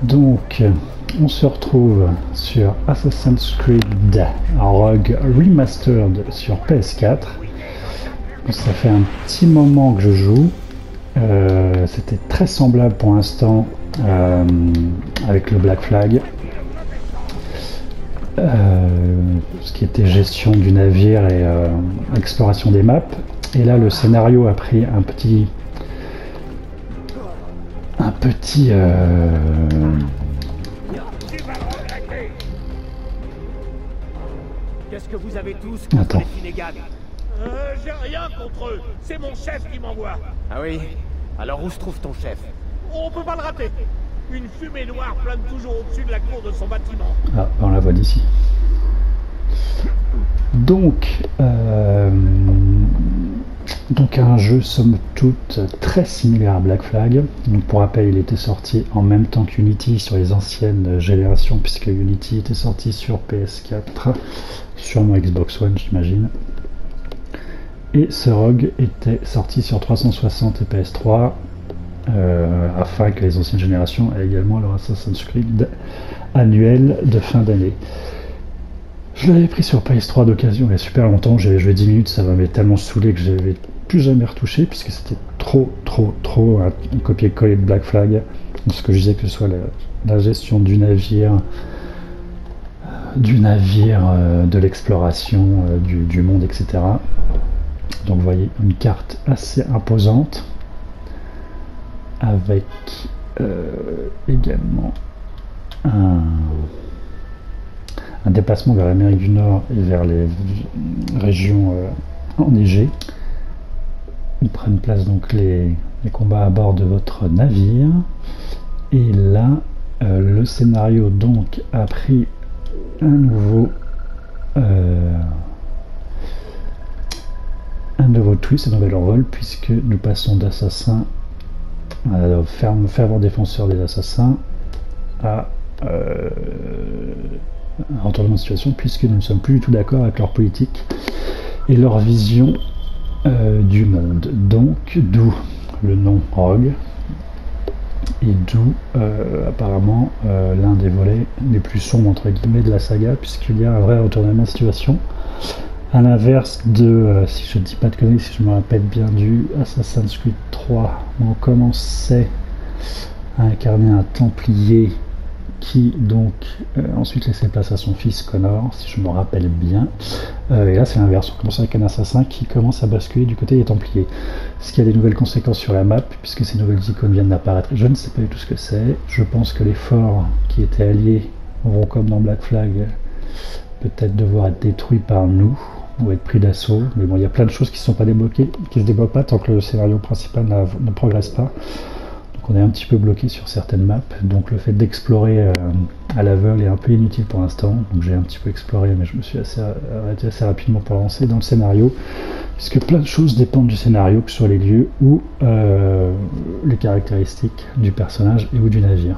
Donc, on se retrouve sur Assassin's Creed Rogue Remastered sur PS4. Ça fait un petit moment que je joue. C'était très semblable pour l'instant avec le Black Flag. Ce qui était gestion du navire et exploration des maps. Et là, le scénario a pris un petit Qu'est-ce que vous avez tous contre Attends. les Finnegan? J'ai rien contre eux. C'est mon chef qui m'envoie. Ah oui? Alors où se trouve ton chef? On peut pas le rater. Une fumée noire plane toujours au-dessus de la cour de son bâtiment. Ah, on la voit d'ici. Donc un jeu somme toute très similaire à Black Flag. Donc pour rappel, il était sorti en même temps qu'Unity sur les anciennes générations, puisque Unity était sorti sur PS4, sûrement Xbox One j'imagine. Et ce Rogue était sorti sur 360 et PS3, afin que les anciennes générations aient également leur Assassin's Creed annuel de fin d'année. Je l'avais pris sur PS3 d'occasion il y a super longtemps, j'avais joué 10 minutes, ça m'avait tellement saoulé que je n'avais plus jamais retouché, puisque c'était trop un copier-coller de Black Flag. Ce que je disais, que ce soit la gestion du navire, de l'exploration, du monde, etc. Donc vous voyez une carte assez imposante, avec également un déplacement vers l'Amérique du Nord et vers les régions enneigées. Ils prennent place donc les combats à bord de votre navire. Et là, le scénario donc a pris un nouveau twist, un nouvel envol, puisque nous passons d'assassin fervent défenseur des assassins à un retournement de situation, puisque nous ne sommes plus du tout d'accord avec leur politique et leur vision du monde. Donc d'où le nom Rogue, et d'où apparemment l'un des volets les plus sombres entre guillemets de la saga, puisqu'il y a un vrai retournement de situation, à l'inverse de, si je ne dis pas de conneries, si je me rappelle bien, du Assassin's Creed 3, où on commençait à incarner un Templier qui donc ensuite laissait place à son fils Connor, si je me rappelle bien. Et là c'est l'inverse, on commence avec un assassin qui commence à basculer du côté des Templiers. Ce qui a des nouvelles conséquences sur la map, puisque ces nouvelles icônes viennent d'apparaître. Je ne sais pas du tout ce que c'est. Je pense que les forts qui étaient alliés vont, comme dans Black Flag, peut-être devoir être détruits par nous, ou être pris d'assaut. Mais bon, il y a plein de choses qui ne sont pas débloquées, qui ne se débloquent pas tant que le scénario principal ne progresse pas. On est un petit peu bloqué sur certaines maps, donc le fait d'explorer à l'aveugle est un peu inutile pour l'instant. Donc j'ai un petit peu exploré, mais je me suis arrêté assez rapidement pour avancer dans le scénario, puisque plein de choses dépendent du scénario, que ce soit les lieux ou les caractéristiques du personnage et ou du navire.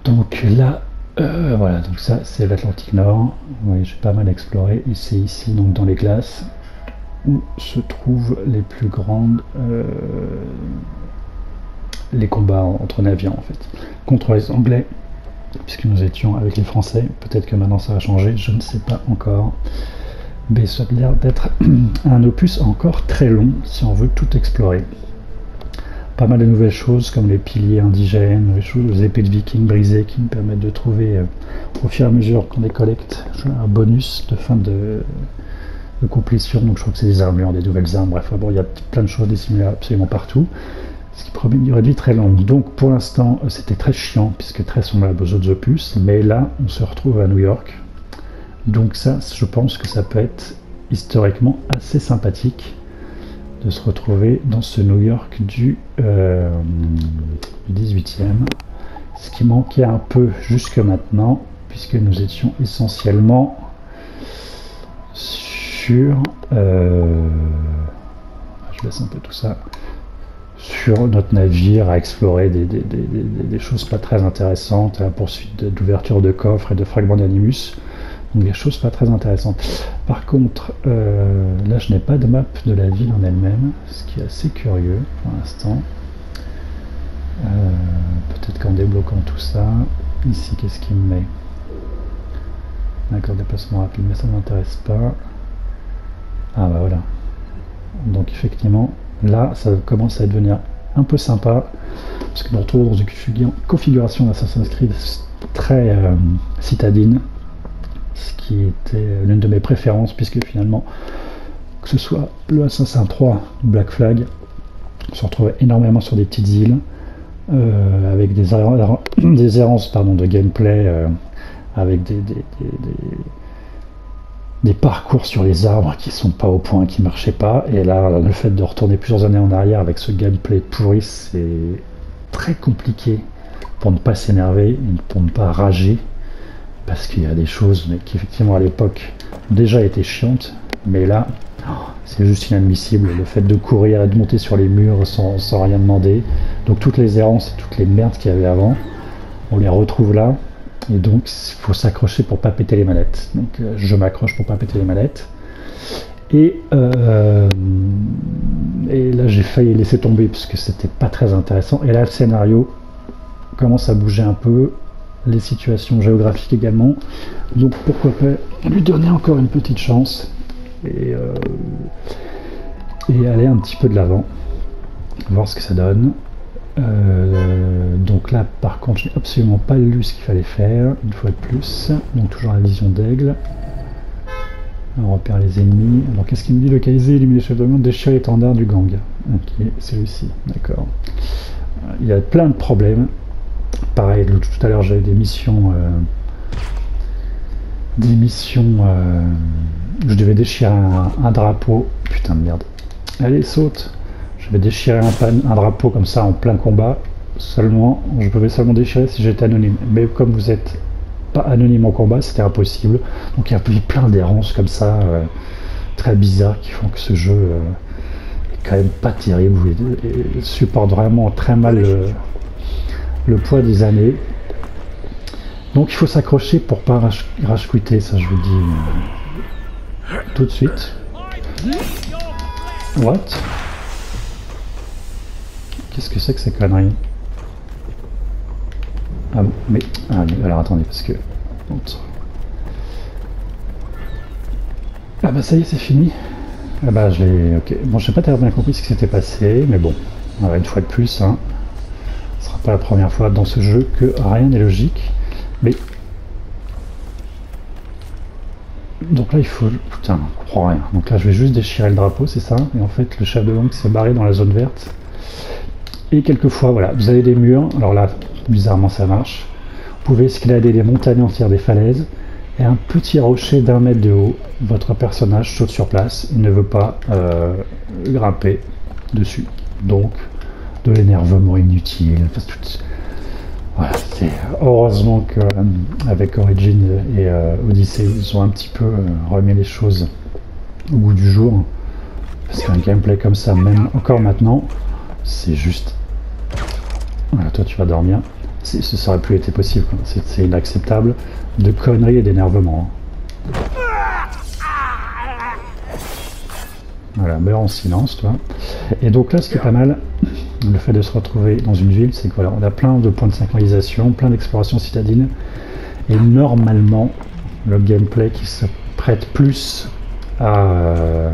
Donc là, voilà, donc ça c'est l'Atlantique Nord. Oui, j'ai pas mal exploré, et c'est ici, donc dans les glaces, où se trouvent les plus grandes les combats entre navires en fait, contre les Anglais, puisque nous étions avec les Français. Peut-être que maintenant ça va changer, je ne sais pas encore, mais ça a l'air d'être un opus encore très long si on veut tout explorer. Pas mal de nouvelles choses comme les piliers indigènes, les épées de vikings brisées qui nous permettent de trouver au fur et à mesure qu'on les collecte un bonus de fin de complétion. Donc je crois que c'est des armures, des nouvelles armes, bref, bon, il y a plein de choses dissimulées absolument partout, ce qui promet une durée de vie très longue. Donc pour l'instant c'était très chiant, puisque très semblable aux autres opus, mais là on se retrouve à New York, donc ça, je pense que ça peut être historiquement assez sympathique de se retrouver dans ce New York du 18e, ce qui manquait un peu jusque maintenant, puisque nous étions essentiellement sur je laisse un peu tout ça, sur notre navire, à explorer des choses pas très intéressantes, à la poursuite d'ouverture de coffres et de fragments d'animus. Donc des choses pas très intéressantes. Par contre, là je n'ai pas de map de la ville en elle-même, ce qui est assez curieux pour l'instant. peut-être qu'en débloquant tout ça, ici qu'est-ce qu'il me met? D'accord, déplacement rapide, mais ça ne m'intéresse pas. Ah bah voilà. Donc effectivement, là ça commence à devenir un peu sympa, parce que nous retrouvons dans une configuration d'Assassin's Creed très citadine, ce qui était l'une de mes préférences, puisque finalement, que ce soit le Assassin 3 ou Black Flag, on se retrouvait énormément sur des petites îles, avec des errances de gameplay, avec des parcours sur les arbres qui sont pas au point, qui marchaient pas. Et là, le fait de retourner plusieurs années en arrière avec ce gameplay pourri, c'est très compliqué pour ne pas s'énerver, pour ne pas rager, parce qu'il y a des choses qui effectivement à l'époque ont déjà été chiantes, mais là, c'est juste inadmissible. Le fait de courir et de monter sur les murs sans rien demander. Donc toutes les errances et toutes les merdes qu'il y avait avant, on les retrouve là. Et donc il faut s'accrocher pour pas péter les manettes. Donc je m'accroche pour pas péter les manettes. Et là j'ai failli laisser tomber parce que c'était pas très intéressant. Et là le scénario commence à bouger un peu, les situations géographiques également. Donc pourquoi pas lui donner encore une petite chance et aller un petit peu de l'avant, voir ce que ça donne. Donc là par contre je n'ai absolument pas lu ce qu'il fallait faire une fois de plus, donc toujours la vision d'aigle. On repère les ennemis. Alors qu'est-ce qu'il me dit? Localiser, éliminer les chefs de gang, déchirer l'étendard du gang. Ok, c'est réussi, d'accord. Il y a plein de problèmes. Pareil, tout à l'heure j'avais des missions je devais déchirer un drapeau. Putain de merde. Allez, saute. Je vais déchirer un drapeau comme ça en plein combat. Seulement, je pouvais seulement déchirer si j'étais anonyme. Mais comme vous n'êtes pas anonyme en combat, c'était impossible. Donc il y a plein d'errances comme ça, très bizarres, qui font que ce jeu est quand même pas terrible. Et supporte vraiment très mal le poids des années. Donc il faut s'accrocher pour pas rage-quitter, ça je vous le dis tout de suite. What? Qu'est-ce que c'est que ces conneries? Ah bon, mais alors attendez, parce que... Ah bah ça y est, c'est fini. Ah bah je l'ai... Ok, bon j'ai pas très bien compris ce qui s'était passé, mais bon, voilà, une fois de plus, hein, ce sera pas la première fois dans ce jeu que rien n'est logique. Mais... Donc là il faut... Putain, on comprend rien. Donc là je vais juste déchirer le drapeau, c'est ça. Et en fait le chef de gang s'est barré dans la zone verte. Et quelquefois, voilà, vous avez des murs. Alors là, bizarrement ça marche. Vous pouvez escalader les montagnes entières des falaises. Et un petit rocher d'1 mètre de haut. Votre personnage saute sur place. Il ne veut pas grimper dessus. Donc, de l'énervement inutile. Voilà, heureusement qu'avec Origins et Odyssey, ils ont un petit peu remis les choses au goût du jour. Parce qu'un gameplay comme ça, même encore maintenant, c'est juste... Voilà, toi tu vas dormir. Ça aurait plus été possible. C'est inacceptable de conneries et d'énervement. Voilà, meurs en silence, toi. Et donc là, ce qui est pas mal, le fait de se retrouver dans une ville, c'est que voilà, on a plein de points de synchronisation, plein d'exploration citadine, et normalement, le gameplay qui se prête plus à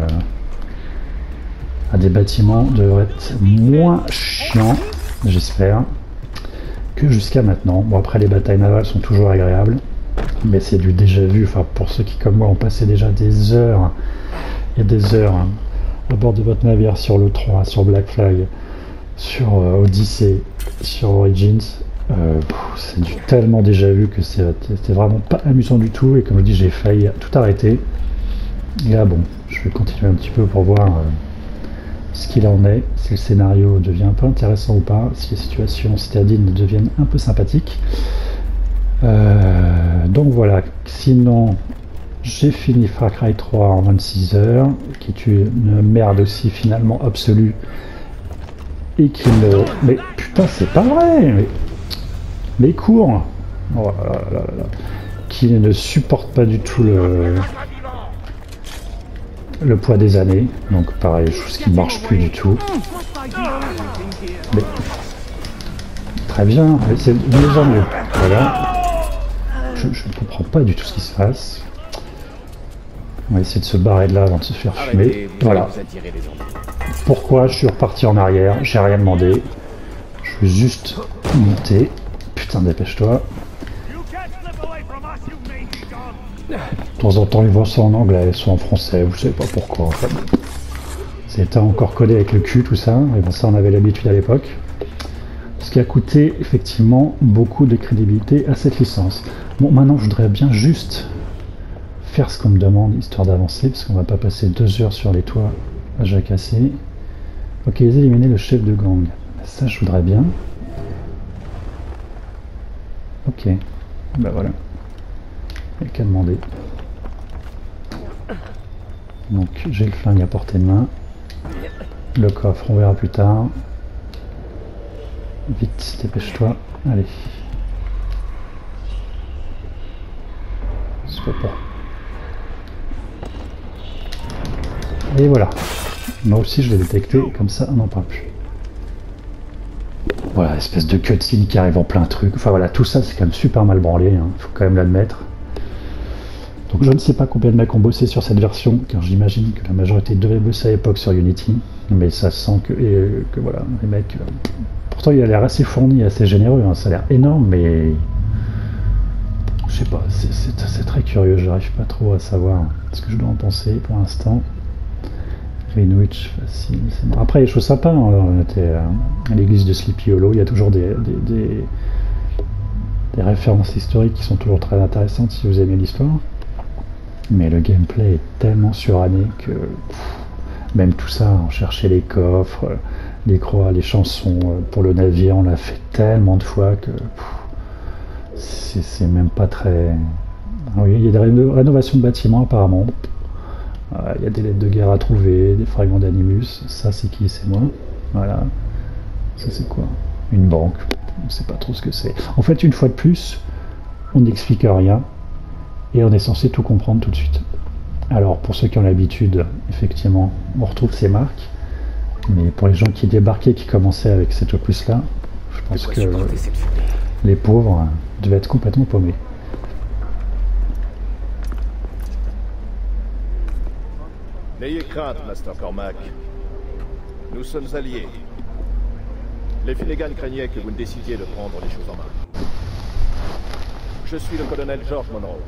des bâtiments devrait être moins chiant, j'espère, que jusqu'à maintenant. Bon, après les batailles navales sont toujours agréables, mais c'est du déjà vu. Enfin, pour ceux qui comme moi ont passé déjà des heures et des heures à bord de votre navire sur le 3, sur Black Flag, sur Odyssey, sur Origins, c'est du tellement déjà vu que c'était vraiment pas amusant du tout. Et comme je dis, j'ai failli tout arrêter. Et là, bon, je vais continuer un petit peu pour voir ce qu'il en est, si le scénario devient un peu intéressant ou pas, si les situations citadines deviennent un peu sympathiques. Donc voilà, sinon j'ai fini Far Cry 3 en 26 heures, qui est une merde aussi finalement absolue, et qui me... Mais putain c'est pas vrai, mais cours, oh là là là, qui ne supporte pas du tout le poids des années, donc pareil, chose qui marche plus du tout. Mais très bien, mais c'est déjà mieux. Voilà. Je ne comprends pas du tout ce qui se passe. On va essayer de se barrer de là avant de se faire fumer. Voilà. Pourquoi je suis reparti en arrière? J'ai rien demandé. Je veux juste monter. Putain, dépêche-toi. De temps en temps, ils voient ça en anglais, soit en français, vous savez pas pourquoi. En fait. C'était encore codé avec le cul, tout ça. Et ben ça, on avait l'habitude à l'époque. Ce qui a coûté effectivement beaucoup de crédibilité à cette licence. Bon, maintenant, je voudrais bien juste faire ce qu'on me demande, histoire d'avancer, parce qu'on va pas passer 2 heures sur les toits à jacasser. Ok, éliminer le chef de gang. Ça, je voudrais bien. Ok, bah voilà. Il n'y a qu'à demander. Donc, j'ai le flingue à portée de main. Le coffre, on verra plus tard. Vite, dépêche-toi. Allez. C'est pas pour. Et voilà. Moi aussi, je l'ai détecté. Comme ça, on n'en parle plus. Voilà, espèce de cutscene qui arrive en plein truc. Enfin voilà, tout ça, c'est quand même super mal branlé. Hein. Faut quand même l'admettre. Donc je ne sais pas combien de mecs ont bossé sur cette version, car j'imagine que la majorité devait bosser à l'époque sur Unity, mais ça sent que voilà, les mecs... pourtant il a l'air assez fourni, assez généreux, hein, ça a l'air énorme, mais... Je sais pas, c'est très curieux, j'arrive pas trop à savoir ce que je dois en penser pour l'instant. Greenwich, facile, c'est bon. Après, les choses sympas, hein, on était à l'église de Sleepy Hollow, il y a toujours des références historiques qui sont toujours très intéressantes si vous aimez l'histoire. Mais le gameplay est tellement suranné que même tout ça, on cherchait les coffres, les croix, les chansons pour le navire, on l'a fait tellement de fois que c'est même pas très... Oui, il y a des rénovations de bâtiments apparemment. Il y a des lettres de guerre à trouver, des fragments d'animus. Ça c'est qui? C'est moi. Voilà. Ça c'est quoi? Une banque. On ne sait pas trop ce que c'est. En fait, une fois de plus, on n'explique rien. Et on est censé tout comprendre tout de suite. Alors, pour ceux qui ont l'habitude, effectivement, on retrouve ces marques. Mais pour les gens qui débarquaient, qui commençaient avec cet opus-là, je pense que les pauvres devaient être complètement paumés. N'ayez crainte, Master Cormac. Nous sommes alliés. Les Finnegan craignaient que vous ne décidiez de prendre les choses en main. Je suis le colonel George Monroe.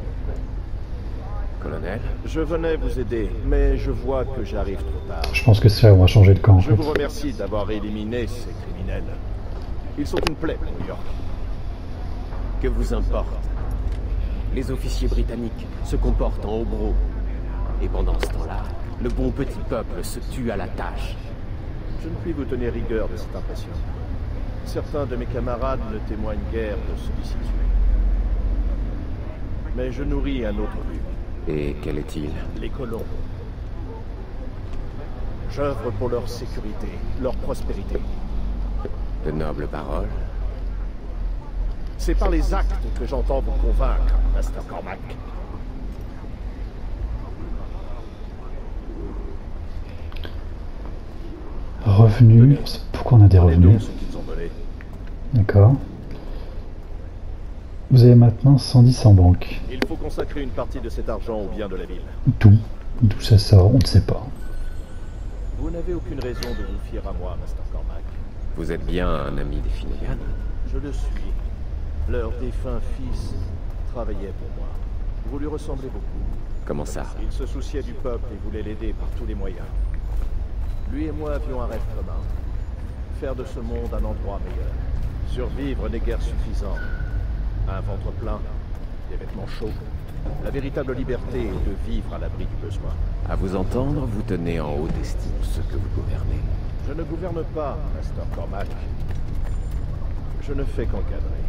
Colonel? Je venais vous aider, mais je vois que j'arrive trop tard. Je pense que c'est ça, on va changer de camp. Je vous remercie d'avoir éliminé ces criminels. Ils sont une plaie pour New York. Que vous importe? Les officiers britanniques se comportent en hobereaux. Et pendant ce temps-là, le bon petit peuple se tue à la tâche. Je ne puis vous tenir rigueur de cette impression. Certains de mes camarades ne témoignent guère de sollicitude. Mais je nourris un autre but. Et quel est-il? Les colons. J'œuvre pour leur sécurité, leur prospérité. De nobles paroles. C'est par les actes que j'entends vous convaincre, Master Cormac. Revenus. Pourquoi on a des revenus? D'accord. Vous avez maintenant 110 en banque. Il faut consacrer une partie de cet argent au bien de la ville. D'où ça sort, on ne sait pas. Vous n'avez aucune raison de vous fier à moi, Master Cormac. Vous êtes bien un ami des Finnegan? Je le suis. Leur défunt fils travaillait pour moi. Vous lui ressemblez beaucoup. Comment ça? Il se souciait du peuple et voulait l'aider par tous les moyens. Lui et moi avions un rêve commun. Faire de ce monde un endroit meilleur. Survivre n'est guère suffisant. Un ventre plein, des vêtements chauds. La véritable liberté est de vivre à l'abri du besoin. À vous entendre, vous tenez en haute estime ce que vous gouvernez. Je ne gouverne pas, Master Cormac. Je ne fais qu'encadrer.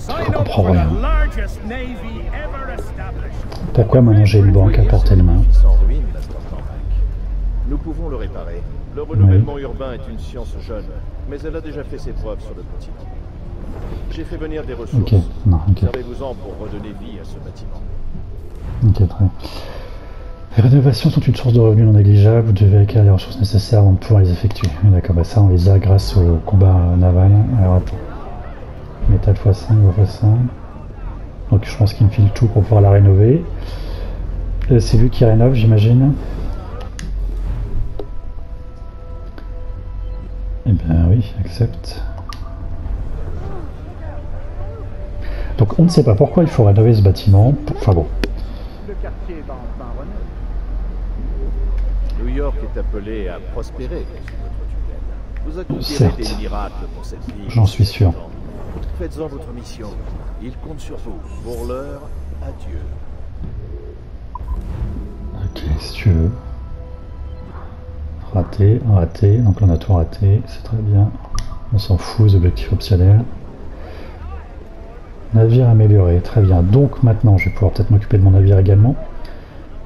Je comprends rien. Pourquoi maintenant j'ai une banque à portée de main? Nous pouvons le réparer. Le renouvellement urbain est une science jeune, mais elle a déjà fait ses preuves sur le continent. J'ai fait venir des ressources. Ok, non, ok. Servez-vous-en pour redonner vie à ce bâtiment. Ok, très bien. Les rénovations sont une source de revenus non négligeable, vous devez acquérir les ressources nécessaires avant de pouvoir les effectuer. D'accord, bah ça on les a grâce au combat naval. Alors attends. Métal x5, x5. Donc je pense qu'il me file tout pour pouvoir la rénover. C'est lui qui rénove, j'imagine. Eh bien oui, accepte. Donc on ne sait pas pourquoi il faut rénover ce bâtiment. Enfin bon. New York est appelé à prospérer sous votre tutelle. Vous accomplirez des miracles pour cette ville. J'en suis sûr. Faites-en votre mission. Il compte sur vous. Pour l'heure, adieu. Ok, si tu veux. Raté, raté. Donc on a tout raté. C'est très bien. On s'en fout, les objectifs optionnels. Navire amélioré, très bien. Donc maintenant, je vais pouvoir peut-être m'occuper de mon navire également.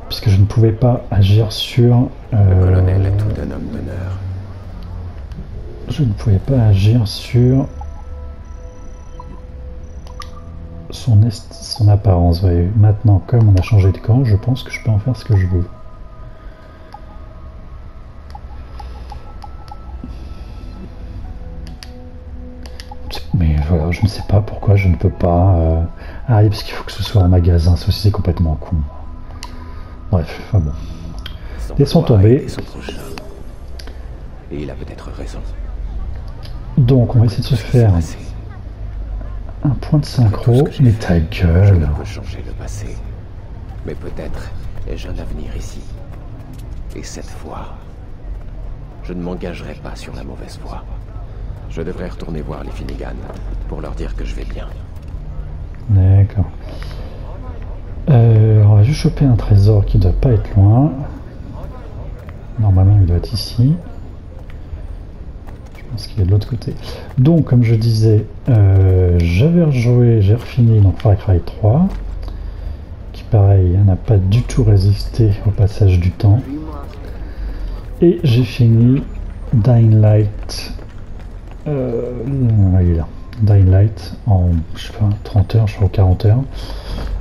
Puisque je ne pouvais pas agir sur... Le colonel est tout un homme d'honneur. Je ne pouvais pas agir sur son apparence. Ouais. Maintenant, comme on a changé de camp, je pense que je peux en faire ce que je veux. Mais voilà, je ne sais pas pourquoi je ne peux pas... Ah oui, parce qu'il faut que ce soit en magasin, ça aussi c'est complètement con. Bref, enfin bon. Laissons tomber. Et il a peut-être raison. Donc on va essayer de se faire un point de synchro. Mais ta Je gueule. ne peux changer le passé. Mais peut-être ai-je un avenir ici. Et cette fois, je ne m'engagerai pas sur la mauvaise voie. Je devrais retourner voir les Finnegan pour leur dire que je vais bien. D'accord. On va juste choper un trésor qui ne doit pas être loin. Normalement il doit être ici. Je pense qu'il est de l'autre côté. Donc comme je disais, j'avais rejoué, j'ai refini donc Far Cry 3. Qui pareil n'a pas du tout résisté au passage du temps. Et j'ai fini Dying Light. Il est là. Dying Light en je sais pas, 30 heures, je crois, 40 heures.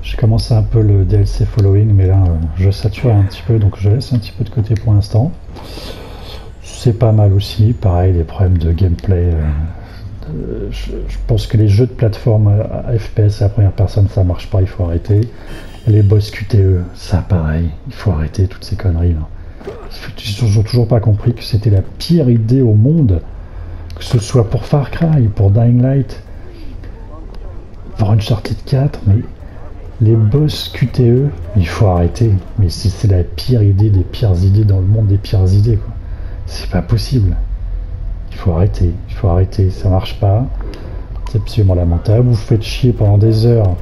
J'ai commencé un peu le DLC Following, mais là je sature un petit peu, donc je laisse un petit peu de côté pour l'instant. C'est pas mal aussi, pareil, les problèmes de gameplay. Je pense que les jeux de plateforme à FPS à la première personne, ça marche pas, il faut arrêter. Les boss QTE, ça pareil, il faut arrêter toutes ces conneries là. J'ai toujours pas compris que c'était la pire idée au monde. Que ce soit pour Far Cry, pour Dying Light, pour Uncharted 4, mais les boss QTE, il faut arrêter. Mais c'est la pire idée des pires idées dans le monde des pires idées, quoi. C'est pas possible. Il faut arrêter, ça marche pas. C'est absolument lamentable. Vous faites chier pendant des heures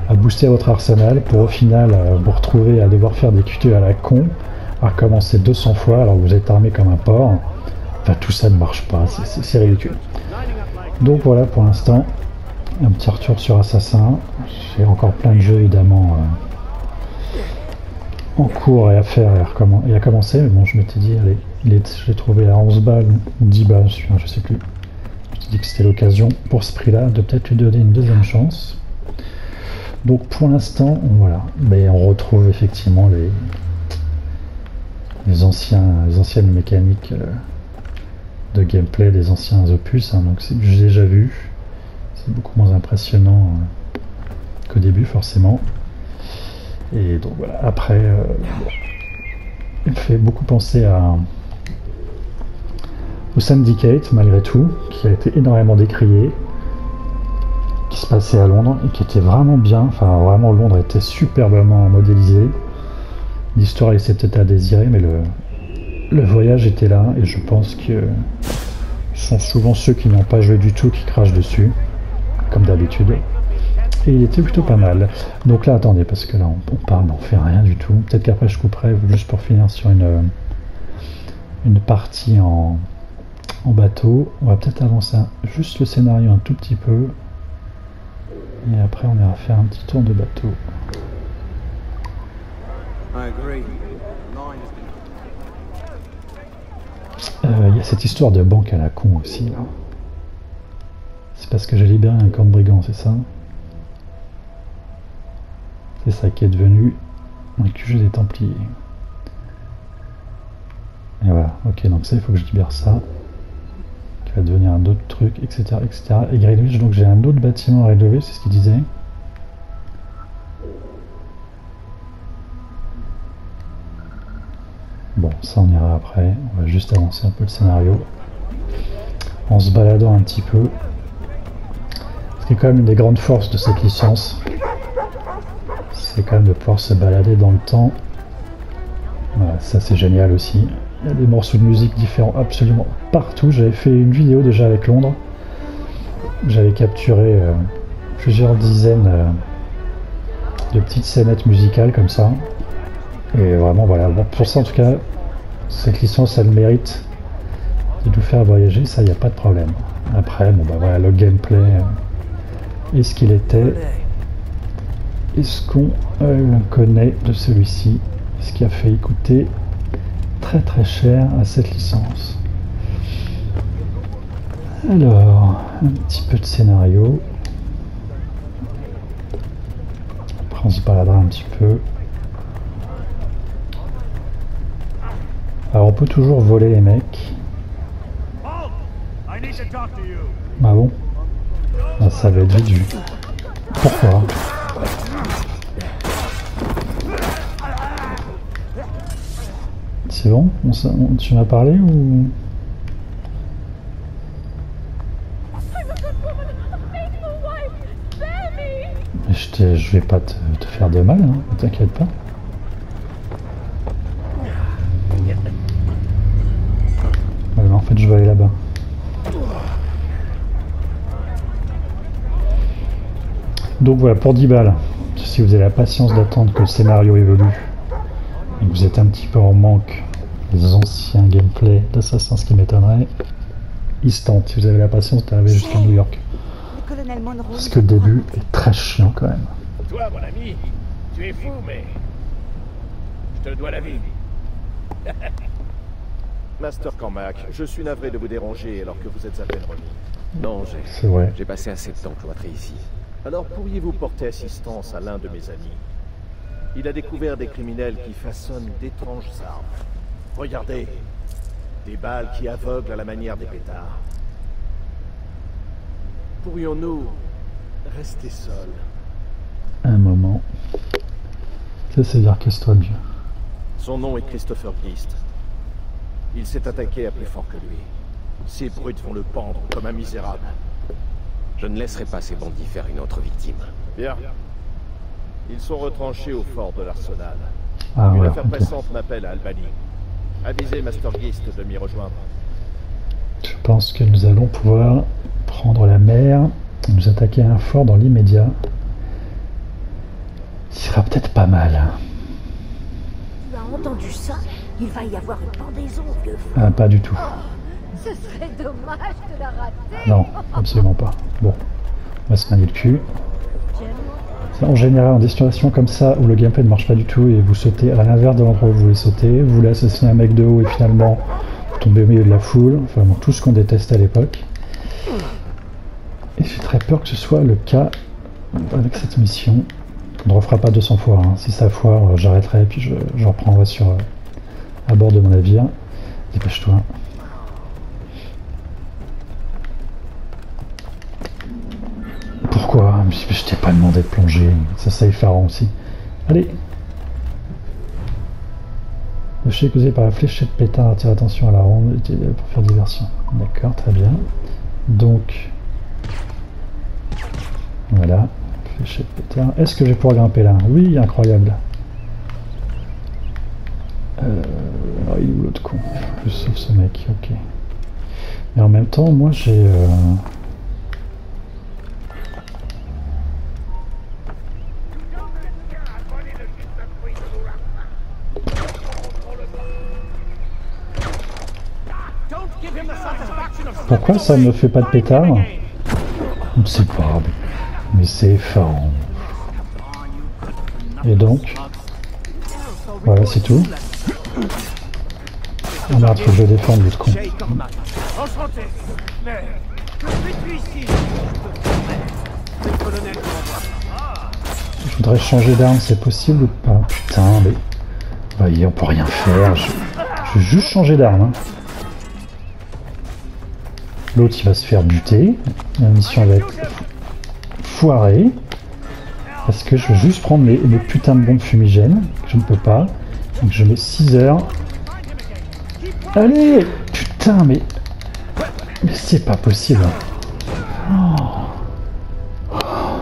à booster votre arsenal pour au final vous retrouver à devoir faire des QTE à la con, à recommencer 200 fois alors que vous êtes armé comme un porc. Enfin, tout ça ne marche pas, c'est ridicule. Donc voilà pour l'instant, un petit retour sur Assassin. J'ai encore plein de jeux évidemment en cours et à faire et à commencer, mais bon je m'étais dit, allez, je l'ai trouvé à 11 balles ou 10 balles, je sais plus. Je t'ai dit que c'était l'occasion pour ce prix là de peut-être lui donner une deuxième chance. Donc pour l'instant, voilà, mais on retrouve effectivement les anciennes mécaniques de gameplay des anciens opus, hein, donc j'ai déjà vu, c'est beaucoup moins impressionnant qu'au début forcément. Et donc voilà, après il me fait beaucoup penser au Syndicate malgré tout, qui a été énormément décrié, qui se passait à Londres et qui était vraiment bien, enfin vraiment Londres était superbement modélisé, l'histoire laissait peut-être à désirer, mais le voyage était là, et je pense que ce sont souvent ceux qui n'ont pas joué du tout qui crachent dessus, comme d'habitude. Et il était plutôt pas mal. Donc là, attendez, parce que là, on parle, on fait rien du tout. Peut-être qu'après, je couperai, juste pour finir sur une partie en bateau. On va peut-être avancer juste le scénario un tout petit peu. Et après, on ira faire un petit tour de bateau. Il y a cette histoire de banque à la con aussi là. C'est parce que j'ai libéré un camp de brigands, c'est ça? C'est ça qui est devenu un QG des Templiers. Et voilà, ok, donc ça, il faut que je libère ça. Qui va devenir un autre truc, etc. etc. Et Greenwich, donc j'ai un autre bâtiment à rénover, c'est ce qu'il disait. Bon, ça on ira après. On va juste avancer un peu le scénario. En se baladant un petit peu. Ce qui est quand même une des grandes forces de cette licence. C'est quand même de pouvoir se balader dans le temps. Voilà, ça c'est génial aussi. Il y a des morceaux de musique différents absolument partout. J'avais fait une vidéo déjà avec Londres. J'avais capturé plusieurs dizaines de petites scénettes musicales comme ça. Et vraiment voilà, bon, pour ça en tout cas, cette licence elle mérite de nous faire voyager, ça il n'y a pas de problème. Après, bon bah voilà, le gameplay est ce qu'il était. Est-ce qu'on connaît de celui-ci? Ce qui a fait coûter très très cher à cette licence. Alors, un petit peu de scénario. Après on se baladera un petit peu. Alors on peut toujours voler les mecs. Ah bon? Ah, ça va être vite vu. Pourquoi? C'est bon? Tu m'as parlé ou... Je vais pas te faire de mal, hein, ne t'inquiète pas. Ouais, en fait je vais aller là-bas. Donc voilà, pour 10 balles, si vous avez la patience d'attendre que le scénario évolue, et que vous êtes un petit peu en manque des anciens gameplays d'Assassin, ce qui m'étonnerait, instant, si vous avez la patience d'arriver jusqu'à New York. Parce que le début est très chiant quand même. Toi, mon ami, tu es fou, mais je te dois la vie. Master Cormac, je suis navré de vous déranger alors que vous êtes à peine remis. Non, C'est vrai. j'ai passé assez de temps cloîtré ici. Alors pourriez-vous porter assistance à l'un de mes amis? Il a découvert des criminels qui façonnent d'étranges armes. Regardez, des balles qui aveuglent à la manière des pétards. Pourrions-nous rester seuls? Un moment. Ça c'est dire casse-toi mieux. Son nom est Christopher Geist. Il s'est attaqué à plus fort que lui. Ces brutes vont le pendre comme un misérable. Je ne laisserai pas ces bandits faire une autre victime. Bien. Ils sont retranchés au fort de l'Arsenal. Ah Une ouais, affaire ok. pressante m'appelle à Albany. Avisez Master Geist de m'y rejoindre. Je pense que nous allons pouvoir prendre la mer et nous attaquer à un fort dans l'immédiat. Ce sera peut-être pas mal. Tu as entendu ça? Il va y avoir une pendaison, vieux fou. Ah, pas du tout. Ce serait dommage de la rater. Non, absolument pas. Bon, on va se manier le cul. En général, en des situations comme ça où le gameplay ne marche pas du tout et vous sautez à l'inverse de l'endroit où vous voulez sauter, vous voulez assassiner un mec de haut et finalement vous tombez au milieu de la foule, enfin bon, tout ce qu'on déteste à l'époque. Et j'ai très peur que ce soit le cas avec cette mission. On ne refera pas 200 fois, hein. Si ça foire, j'arrêterai et puis je reprendrai à bord de mon navire. Dépêche-toi. Pourquoi? Je t'ai pas demandé de plonger, ça est effarant aussi. Allez. Le chèque causé par la fléchette de pétard attire attention à la ronde pour faire diversion. D'accord, très bien. Donc, voilà, fléchette de pétard. Est-ce que je vais pouvoir grimper là? Oui, incroyable. Alors, il est où l'autre con? Je sauve ce mec, ok. Mais en même temps, moi j'ai... Pourquoi ça ne me fait pas de pétard? Je ne sais pas, mais c'est effarant. Et donc, voilà, c'est tout. Ah merde, faut que je le défende, l'autre con. Je voudrais changer d'arme, c'est possible ou pas? Putain, mais... Voyez, on peut rien faire. Je vais juste changer d'arme. Hein. L'autre il va se faire buter. La mission va être foirée. Parce que je veux juste prendre mes putains de bombes fumigènes. Que je ne peux pas. Donc je mets 6 heures. Allez! Putain, mais c'est pas possible. Oh.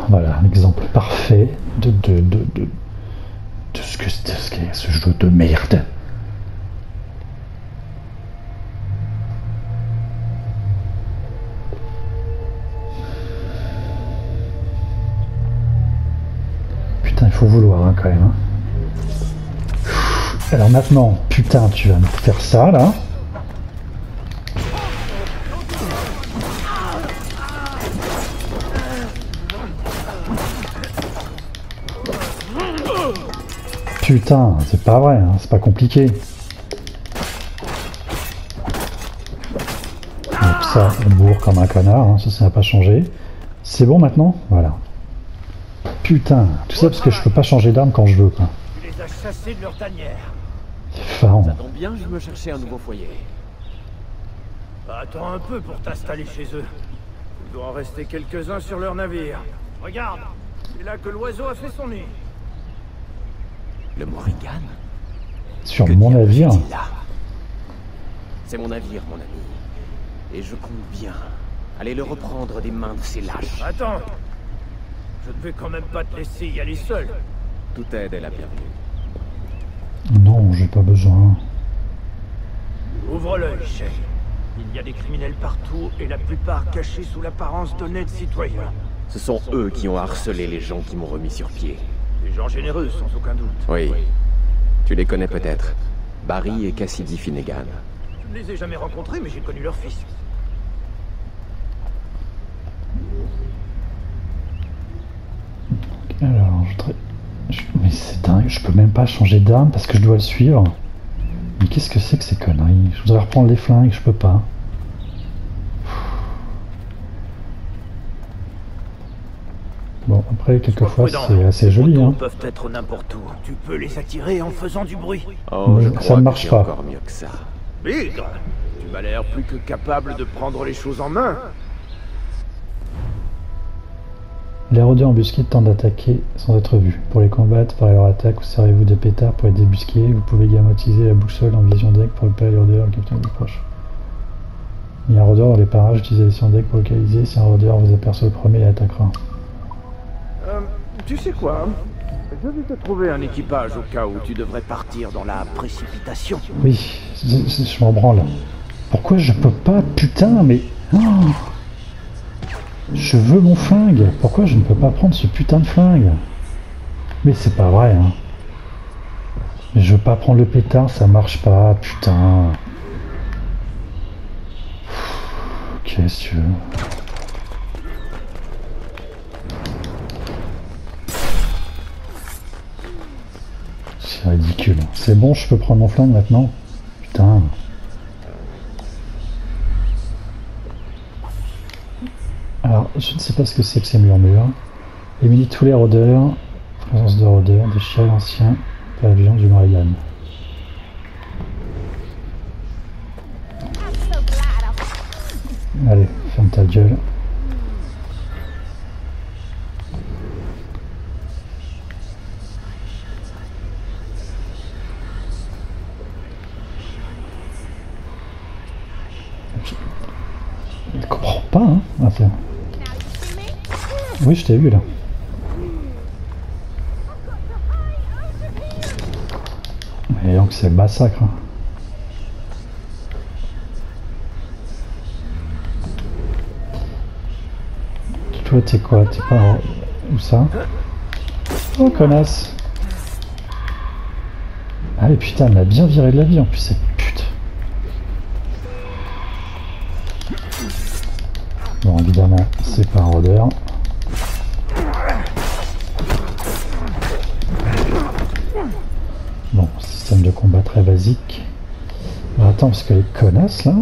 Voilà, un exemple parfait de ce qu'est ce jeu de merde. Putain, il faut vouloir hein, quand même. Hein. Alors maintenant, putain, tu vas me faire ça là. Putain, c'est pas vrai, hein, c'est pas compliqué. Donc ça, on bourre comme un connard, hein, ça n'a pas changé. C'est bon maintenant? Voilà. Putain, tout ça parce que je peux pas changer d'arme quand je veux. Quoi. Tu les as chassés de leur tanière. C'est farant. Ça tombe bien, je me cherchais un nouveau foyer. Bah, attends un peu pour t'installer chez eux. Il doit en rester quelques-uns sur leur navire. Regarde, c'est là que l'oiseau a fait son nid. Le Morrigan? Sur Que mon diable navire. fait-il là? C'est mon navire, mon ami. Et je compte bien aller le reprendre des mains de ces lâches. Attends. Je ne vais quand même pas te laisser y aller seul. Toute aide est la bienvenue. Non, j'ai pas besoin. Ouvre l'œil, Shay. Il y a des criminels partout et la plupart cachés sous l'apparence d'honnêtes citoyens. Ce sont eux qui ont harcelé les gens qui m'ont remis sur pied. Des gens généreux, sans aucun doute. Oui. Tu les connais peut-être. Barry et Cassidy Finnegan. Je ne les ai jamais rencontrés, mais j'ai connu leur fils. Alors, mais c'est dingue, je peux même pas changer d'arme parce que je dois le suivre. Mais qu'est-ce que c'est que ces conneries? Je voudrais reprendre les flingues, je peux pas. Bon, après, quelquefois, c'est assez joli. Hein. Peuvent être n'importe où. Tu peux les attirer en faisant du bruit. Oh, Mais je ça crois ne que marche c'est pas. encore mieux que ça. Bigre, tu m'as l'air plus que capable de prendre les choses en main. Les rôdeurs embusqués tentent d'attaquer sans être vus. Pour les combattre, par leur attaque, vous servez-vous de pétard pour les débusquer. Vous pouvez également utiliser la boussole en vision deck pour repérer les rôdeurs, le capitaine plus proche. Il y a un rôdeur dans les parages, utilisez la vision deck pour localiser. Si un rôdeur vous aperçoit le premier, il attaquera. Tu sais quoi? Je vais te trouver un équipage au cas où tu devrais partir dans la précipitation. Oui, je m'en branle. Pourquoi je peux pas? Putain, mais... Oh, je veux mon flingue. Pourquoi je ne peux pas prendre ce putain de flingue? Mais c'est pas vrai, hein. Je veux pas prendre le pétard, ça marche pas, putain. Qu'est-ce que tu veux? C'est ridicule. C'est bon, je peux prendre mon flingue maintenant? Putain. Alors, je ne sais pas ce que c'est que ces murmures. Émilie tous les rôdeurs. Présence de rôdeurs, déchirez l'ancien pavillon du Morrigan. Allez, ferme ta gueule. Il comprend pas, hein? Ah, tiens. Oui, je t'ai vu là. Et donc c'est le massacre. Hein. Toi, t'es quoi? T'es pas en... Où ça? Oh, connasse! Ah, et putain, elle m'a bien viré de la vie en plus, cette pute. Bon, évidemment, c'est pas un rôdeur. Bon, système de combat très basique. Alors, attends, parce que les connasses là.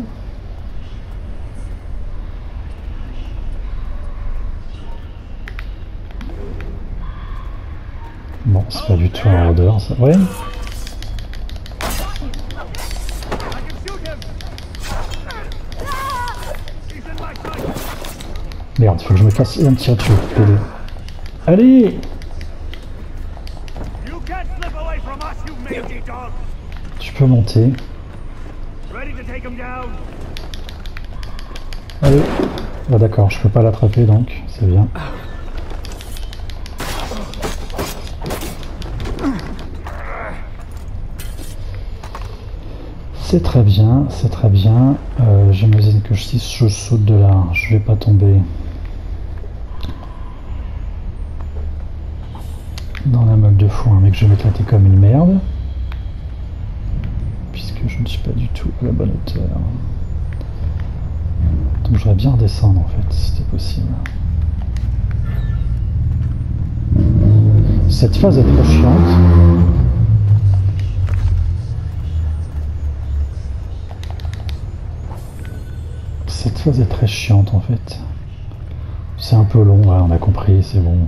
Bon, c'est pas du tout un rôdeur ça. Ouais. Merde, faut que je me casse et un tire dessus. Allez! Tu peux monter. Allez. Ah, d'accord, je peux pas l'attraper donc, c'est bien. C'est très bien, c'est très bien. J'imagine que si je saute de là, je vais pas tomber dans la meule de foin, mais que je vais m'éclater comme une merde. Puisque je ne suis pas du tout à la bonne hauteur. Donc je voudrais bien redescendre en fait, si c'était possible. Cette phase est trop chiante. Cette phase est très chiante en fait. C'est un peu long, ouais, on a compris, c'est bon.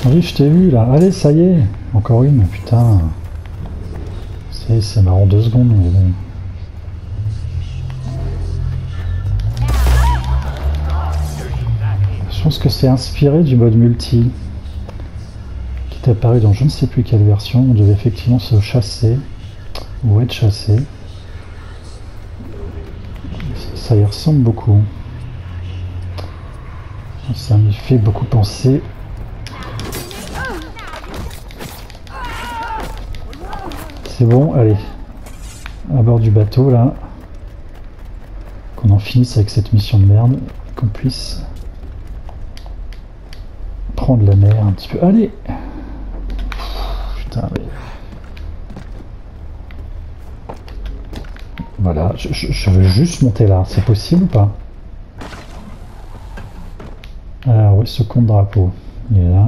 Oui, je t'ai vu là. Allez, ça y est. Encore une, putain. C'est marrant 2 secondes, mais bon. Je pense que c'est inspiré du mode multi qui est apparu dans je ne sais plus quelle version. On devait effectivement se chasser ou être chassé. Ça y ressemble beaucoup. Ça me fait beaucoup penser. C'est bon, allez. À bord du bateau là. Qu'on en finisse avec cette mission de merde. Qu'on puisse prendre la mer un petit peu. Allez. Putain, mais... Voilà, je veux juste monter là. C'est possible ou pas? Ah oui, ce compte drapeau. Il est là.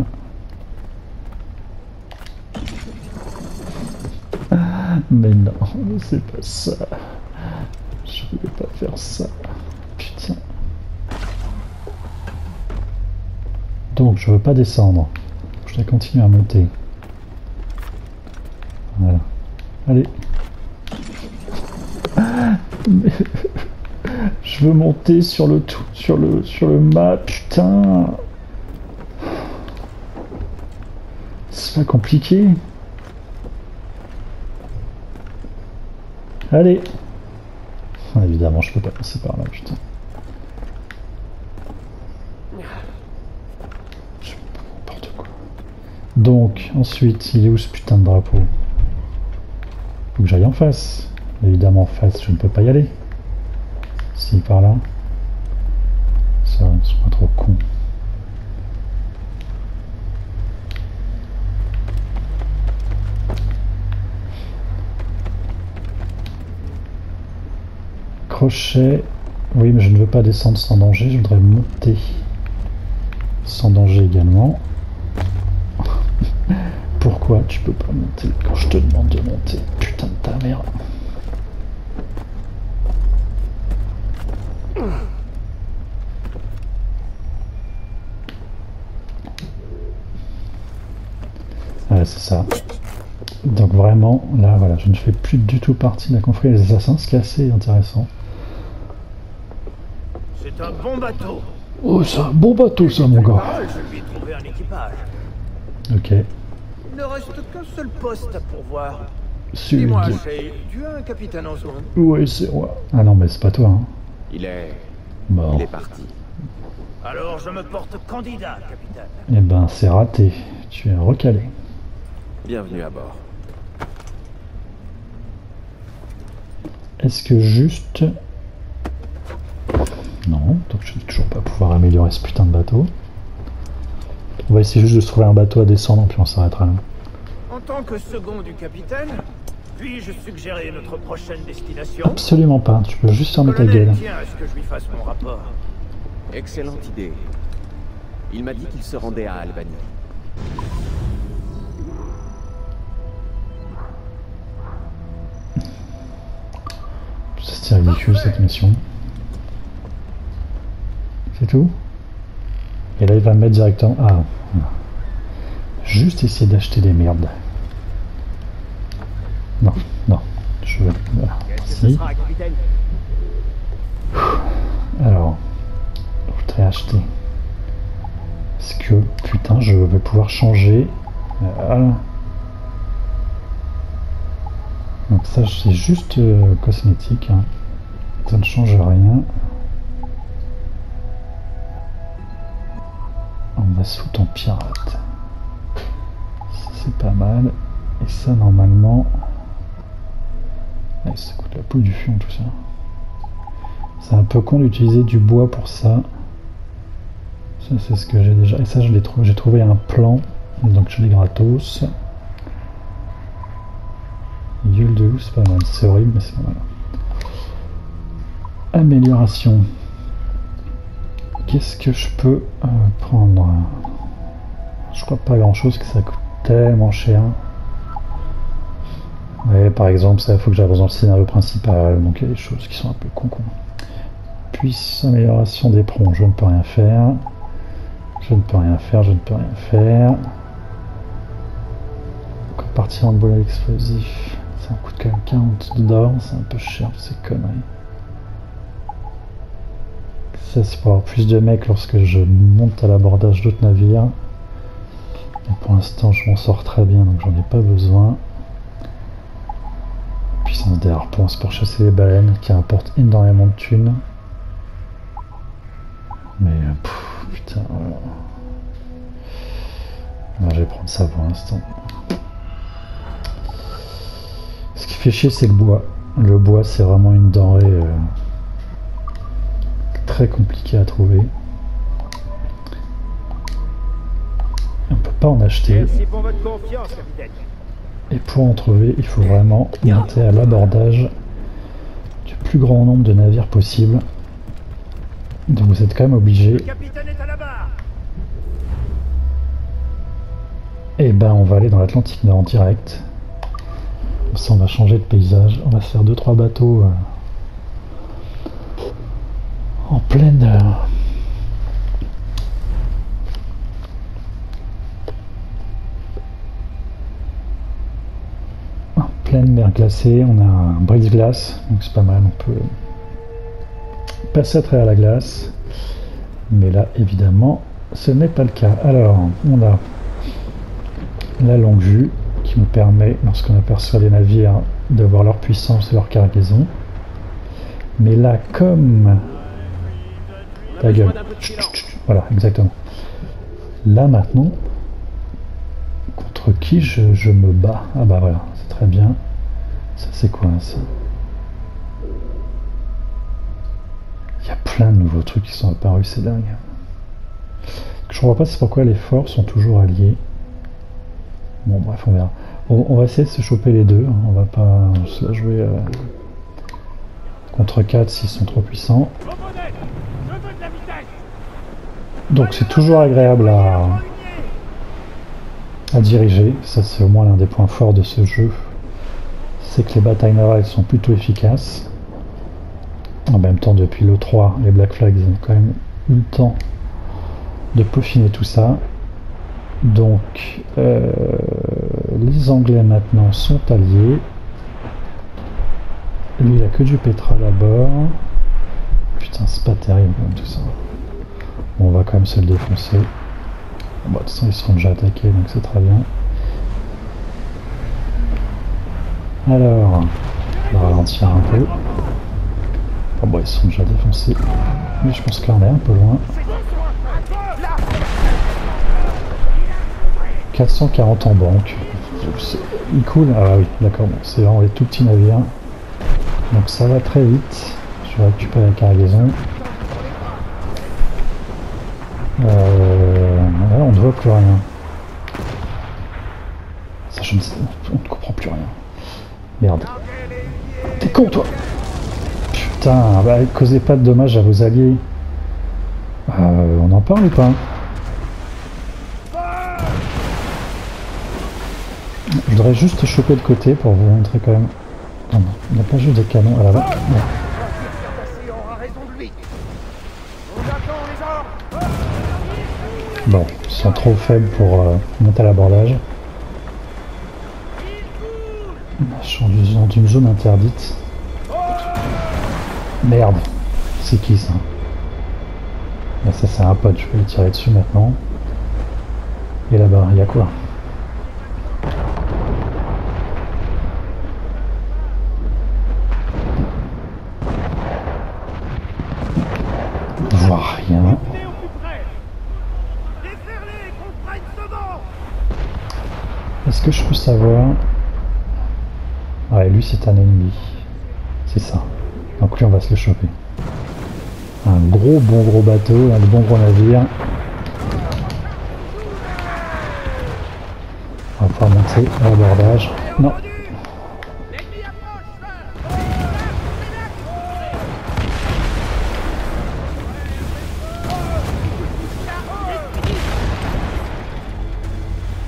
Mais non, c'est pas ça. Je voulais pas faire ça. Putain. Donc, je veux pas descendre. Je dois continuer à monter. Voilà. Allez. Mais... Je veux monter sur le tout, sur le mât, putain. C'est pas compliqué. Allez. Ah, évidemment, je peux pas passer par là, putain. Je fais n'importe quoi. Donc, ensuite, il est où ce putain de drapeau? Faut que j'aille en face. Évidemment, en face, je ne peux pas y aller. Si, par là. Ça, ils sont pas trop cons. Crochet. Oui, mais je ne veux pas descendre sans danger. Je voudrais monter sans danger également. Pourquoi tu peux pas monter quand je te demande de monter? Putain de ta mère. Ouais, c'est ça. Donc vraiment, là, voilà, je ne fais plus du tout partie de la confrérie des assassins, ce qui est assez intéressant. C'est un bon bateau. Oh, c'est un bon bateau, ça, mon gars. Je lui ai trouvé un équipage. Ok. Il ne reste qu'un seul poste à pourvoir. Celui Dis-moi, de... tu as un capitaine en zone? Ouais, c'est moi. Ah non, mais c'est pas toi, hein. Il est Mort. parti. Alors je me porte candidat, capitaine. Eh ben, c'est raté. Tu es recalé. Bienvenue à bord. Est-ce que juste... Non, donc je vais toujours pas pouvoir améliorer ce putain de bateau. On va essayer juste de se trouver un bateau à descendre, puis on s'arrêtera là. En tant que second du capitaine, puis-je suggérer notre prochaine destination? Absolument pas, tu peux juste fermer ta Colonel gueule. tient à ce que je lui fasse mon rapport. Excellente idée. Il m'a dit qu'il se rendait à Albany. C'est ridicule cette mission. C'est tout? Et là il va me mettre directement... Ah, juste essayer d'acheter des merdes. Non, non, je veux... Voilà. merci. Alors, je voudrais acheter. Est-ce que, putain, je vais pouvoir changer. Voilà. Donc ça, c'est juste cosmétique. Hein. Ça ne change rien. On va se foutre en pirate. Ça, c'est pas mal. Et ça, normalement... Ouais, ça coûte la peau du fion, tout ça. C'est un peu con d'utiliser du bois pour ça. Ça, c'est ce que j'ai déjà. Et ça, j'ai trouvé un plan. Donc, je l'ai gratos. Gueule de loup, c'est pas mal. C'est horrible, mais c'est pas mal. Amélioration. Qu'est-ce que je peux prendre? Je crois pas grand chose, que ça coûte tellement cher. Ouais, par exemple, ça, il faut que j'avance dans le scénario principal. Donc, il y a des choses qui sont un peu con. Puis, amélioration des prongs. Je ne peux rien faire. Je ne peux rien faire. Je ne peux rien faire. Encore partir en bol explosif. Ça coûte quand même 40 d'or, c'est un peu cher ces conneries. Ça c'est pour avoir plus de mecs lorsque je monte à l'abordage d'autres navires. Et pour l'instant je m'en sors très bien donc j'en ai pas besoin. Puissance des harpons, c'est pour chasser les baleines qui rapportent énormément de thunes. Mais putain voilà. Alors, je vais prendre ça pour l'instant. Ce qui fait chier, c'est le bois. Le bois, c'est vraiment une denrée très compliquée à trouver. On peut pas en acheter. Merci pour votre confiance, capitaine. Et pour en trouver, il faut vraiment monter à l'abordage du plus grand nombre de navires possible. Donc vous êtes quand même obligé. Le capitaine est à la barre. Et ben, on va aller dans l'Atlantique Nord en direct. Comme ça, on va changer de paysage. On va faire 2-3 bateaux en pleine mer glacée. On a un brise-glace, donc c'est pas mal. On peut passer à travers la glace. Mais là, évidemment, ce n'est pas le cas. Alors, on a la longue vue qui nous permet, lorsqu'on aperçoit les navires, de voir leur puissance et leur cargaison. Mais là, comme... Ta gueule. Voilà, exactement. Là, maintenant, contre qui je me bats? Ah bah voilà, c'est très bien. Ça, c'est quoi, ça? Il y a plein de nouveaux trucs qui sont apparus, c'est dingue. Je comprends pas c'est pourquoi les forts sont toujours alliés. Bon, bref, on verra. On va essayer de se choper les deux. On va pas se la jouer contre 4 s'ils sont trop puissants. Donc c'est toujours agréable à diriger. Ça c'est au moins l'un des points forts de ce jeu. C'est que les batailles navales sont plutôt efficaces. En même temps, depuis le 3, les Black Flags ont quand même eu le temps de peaufiner tout ça. Donc, les Anglais maintenant sont alliés. Lui, il a que du pétrole à bord. Putain, c'est pas terrible comme tout ça. Bon, on va quand même se le défoncer. Bon, de toute façon, ils seront déjà attaqués, donc c'est très bien. Alors, on va ralentir un peu. Bon, bon, ils sont déjà défoncés. Mais je pense qu'on est un peu loin. 440 en banque. Il coule. Ah oui, d'accord, bon, c'est vraiment les tout petits navires. Donc ça va très vite. Je vais récupérer la cargaison. Là, on ne voit plus rien. Ça, je ne sais, on ne comprend plus rien. Merde. T'es con, toi! Putain, bah, causez pas de dommages à vos alliés. On en parle ou pas? Je voudrais juste choper de côté pour vous montrer quand même. Non, il n'y a pas juste des canons à l'avant. Bon, ils sont trop faibles pour monter à l'abordage. Je suis dans une zone interdite. Merde. C'est qui ça? Là, ça c'est un pote, je peux lui tirer dessus maintenant. Et là-bas, il y a quoi? Je vois rien. Est-ce que je peux savoir? Ouais, lui c'est un ennemi. C'est ça. Donc lui on va se le choper. Un bon gros bateau, un bon gros navire. On va pouvoir monter à l'abordage. Non.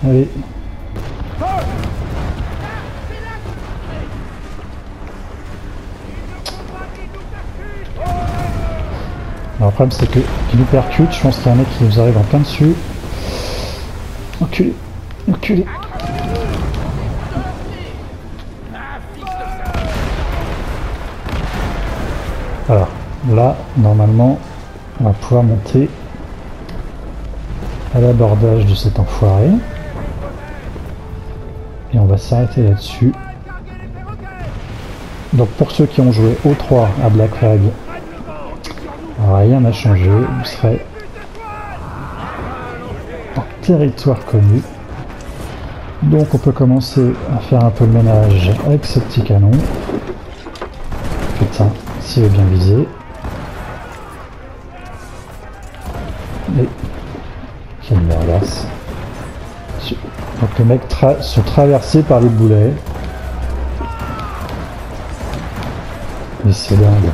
Allez. Alors, le problème c'est que qu'il nous percute, je pense qu'il y a un mec qui nous arrive en plein dessus. Enculé, enculé. Alors, là, normalement, on va pouvoir monter à l'abordage de cet enfoiré. Et on va s'arrêter là-dessus. Donc pour ceux qui ont joué au 3 à Black Flag, rien n'a changé, vous serez en territoire connu. Donc on peut commencer à faire un peu le ménage avec ce petit canon. Putain, s'il est bien visé. Et quelle merdasse. Donc les mecs sont traversés par les boulets. Mais c'est dingue.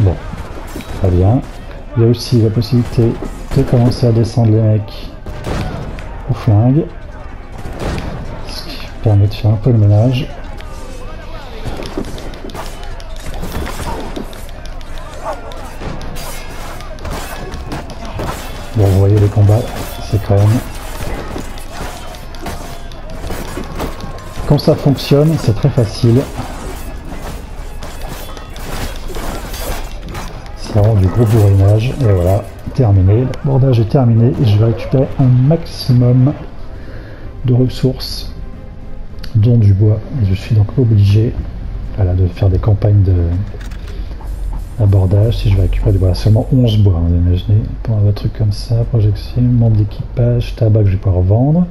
Bon, très bien. Il y a aussi la possibilité de commencer à descendre les mecs au flingue. Ce qui permet de faire un peu le ménage. Bon, vous voyez les combats, c'est quand même... Quand ça fonctionne, c'est très facile. C'est vraiment du gros bourrinage. Et voilà, terminé. L'abordage est terminé et je vais récupérer un maximum de ressources, dont du bois. Et je suis donc obligé, voilà, de faire des campagnes d'abordage. Si je vais récupérer du bois, seulement 11 bois, vous imaginez, pour un truc comme ça, projection, membre d'équipage, tabac que je vais pouvoir vendre.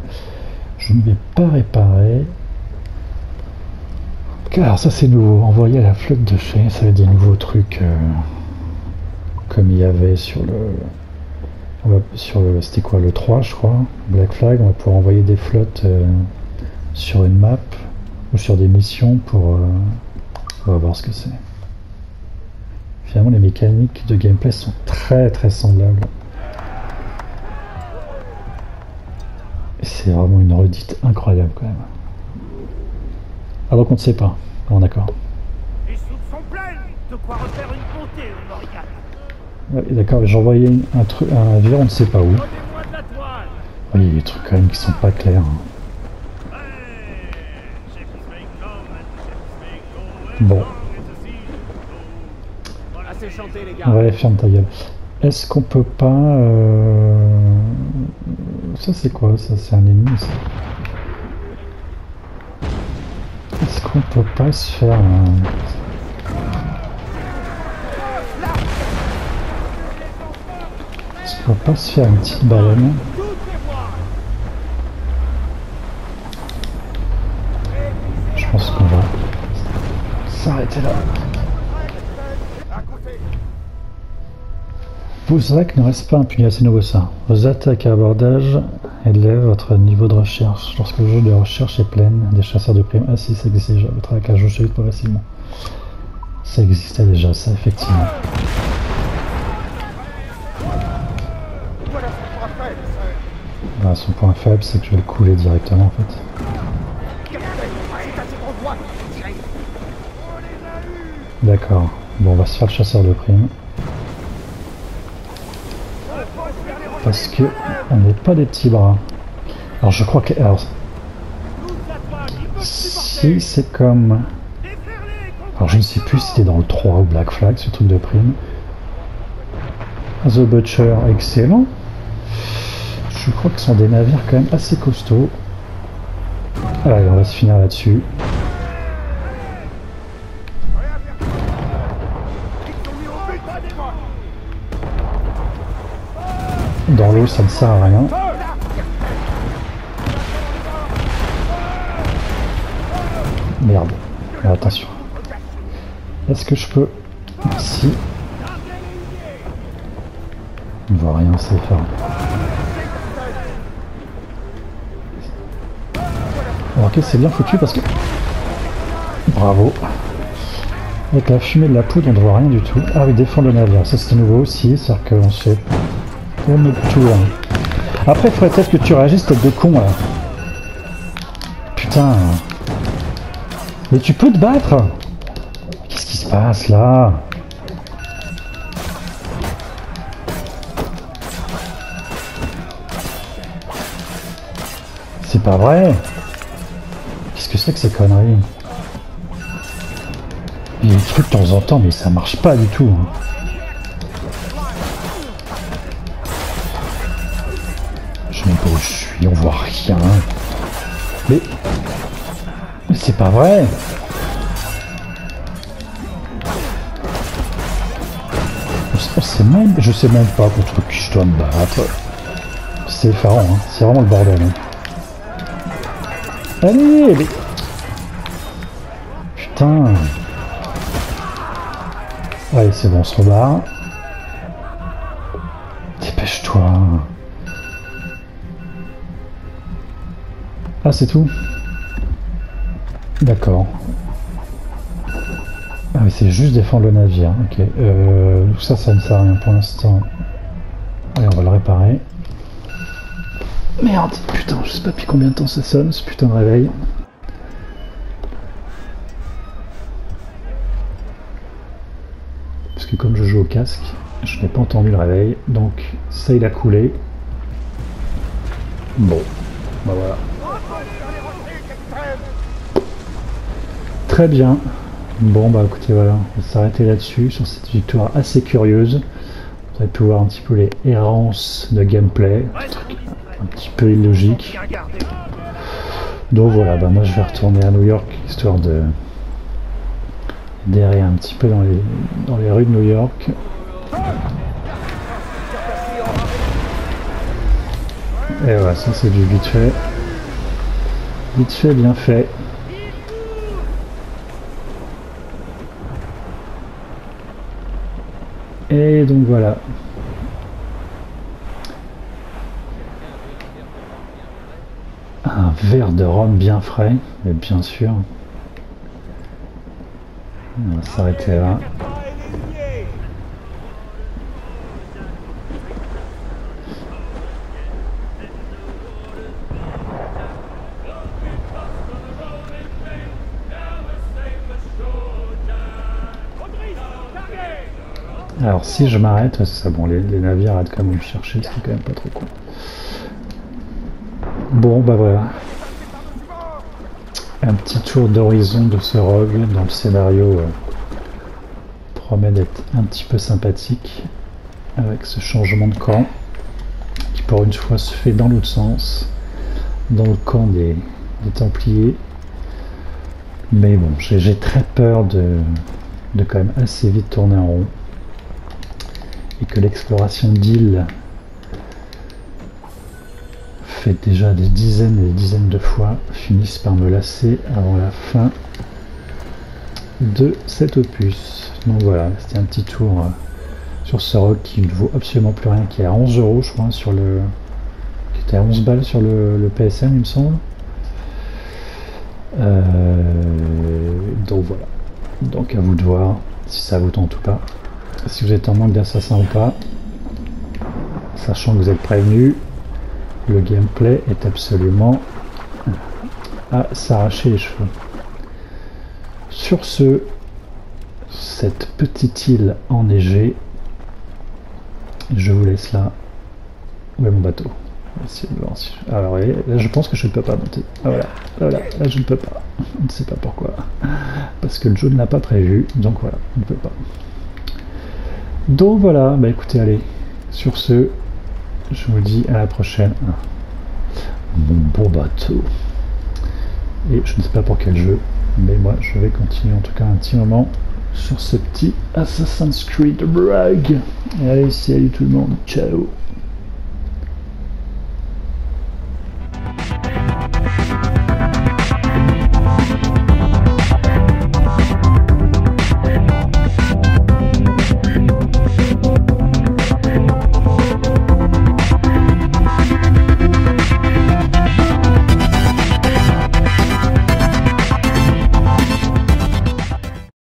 Je ne vais pas réparer. Alors ça c'est nouveau, envoyer à la flotte de chaîne, ça va être des nouveaux trucs comme il y avait sur le c'était quoi, le 3 je crois, Black Flag. On va pouvoir envoyer des flottes sur une map ou sur des missions pour on va voir ce que c'est. Finalement les mécaniques de gameplay sont très très semblables. C'est vraiment une redite incroyable quand même. Ah donc on ne sait pas. Bon d'accord. Les soupes sont pleines. De quoi refaire une montée au Morrigan. Ouais, d'accord, j'ai envoyé un navire, on ne sait pas où. Donnez-moi de la toile. Oui, il y a des trucs quand même qui sont pas clairs. Bon. Voilà, c'est chanté les gars. Ouais, ferme ta gueule. Est-ce qu'on peut pas... Ça c'est quoi? Ça c'est un ennemi ça. Est-ce qu'on peut pas se faire un... Est-ce qu'on peut pas se faire une petite baleine? Je pense qu'on va s'arrêter là. Vos attaques ne restent pas impunis, c'est nouveau ça. Vos attaques à abordage élèvent votre niveau de recherche. Lorsque le jeu de recherche est plein, des chasseurs de primes. Ah si, ça existe déjà. Votre attaque à jauge progressivement. Ça existait déjà, ça, effectivement. Voilà, son point faible, c'est que je vais le couler directement en fait. D'accord. Bon, on va se faire le chasseur de primes. Parce que on n'est pas des petits bras. Alors je crois que... Alors, si ici, c'est comme... Alors je ne sais plus si c'était dans le 3 ou Black Flag, ce truc de prime. The Butcher, excellent. Je crois que ce sont des navires quand même assez costauds. Allez, on va se finir là-dessus. Dans l'eau, ça ne sert à rien. Merde. Mais attention. Est-ce que je peux... Si. On ne voit rien, c'est faire. Ok, c'est bien foutu parce que... Bravo. Avec la fumée de la poudre, on ne voit rien du tout. Ah oui, défendre le navire. Ça, c'est nouveau aussi. C'est-à-dire qu'on se fait... tourne notre tour. Après, il faudrait peut-être que tu réagisses, tête de con, là. Putain. Mais tu peux te battre? Qu'est-ce qui se passe, là? C'est pas vrai. Qu'est-ce que c'est que ces conneries? Il y a des trucs de temps en temps, mais ça marche pas du tout. Hein. Je sais même pas où je suis, on voit rien. Mais c'est pas vrai. Je sais même pas contre qui je dois me battre. C'est effarant, hein. C'est vraiment le bordel. Hein. Allez, mais... Putain. Allez, c'est bon, on se rebarre. Dépêche-toi. Ah, c'est tout? D'accord. Ah mais c'est juste défendre le navire, ok. Ça ne sert à rien pour l'instant. Allez, on va le réparer. Merde, putain, je sais pas depuis combien de temps ça sonne, ce putain de réveil. Parce que comme je joue au casque, je n'ai pas entendu le réveil, donc ça il a coulé. Bon, bah voilà. Très bien. Bon bah écoutez voilà, on va s'arrêter là-dessus, sur cette victoire assez curieuse. Vous avez pu voir un petit peu les errances de gameplay, un petit peu illogique. Donc voilà, bah moi je vais retourner à New York, histoire de d'errer un petit peu dans les rues de New York. Et voilà, ça c'est du vite fait. Vite fait, bien fait. Et donc voilà. Un verre de rhum bien frais, mais bien sûr. On va s'arrêter là. Alors si je m'arrête, c'est ça, bon les navires arrêtent quand même de me chercher, ce qui est quand même pas trop cool. Bon bah voilà. Un petit tour d'horizon de ce rogue dans le scénario promet d'être un petit peu sympathique avec ce changement de camp qui pour une fois se fait dans l'autre sens, dans le camp des Templiers. Mais bon, j'ai très peur de quand même assez vite tourner en rond. Et que l'exploration d'îles fait déjà des dizaines et des dizaines de fois finisse par me lasser avant la fin de cet opus. Donc voilà, c'était un petit tour sur ce rogue qui ne vaut absolument plus rien, qui est à 11 € je crois, sur le... qui était à 11 balles sur le PSN il me semble. Donc voilà, donc à vous de voir si ça vous tente ou pas. Si vous êtes en manque d'assassin ou pas, sachant que vous êtes prévenu, le gameplay est absolument à s'arracher les cheveux. Sur ce, cette petite île enneigée, je vous laisse là. Où est mon bateau? Essayer de voir si... Alors oui, là je pense que je ne peux pas monter. Ah, voilà, là je ne peux pas. On ne sait pas pourquoi. Parce que le jeu ne l'a pas prévu, donc voilà, on ne peut pas. Donc voilà, bah écoutez, allez, sur ce, je vous dis à la prochaine. Mon beau bateau. Et je ne sais pas pour quel jeu, mais moi je vais continuer en tout cas un petit moment sur ce petit Assassin's Creed Rogue. Et allez, salut tout le monde, ciao.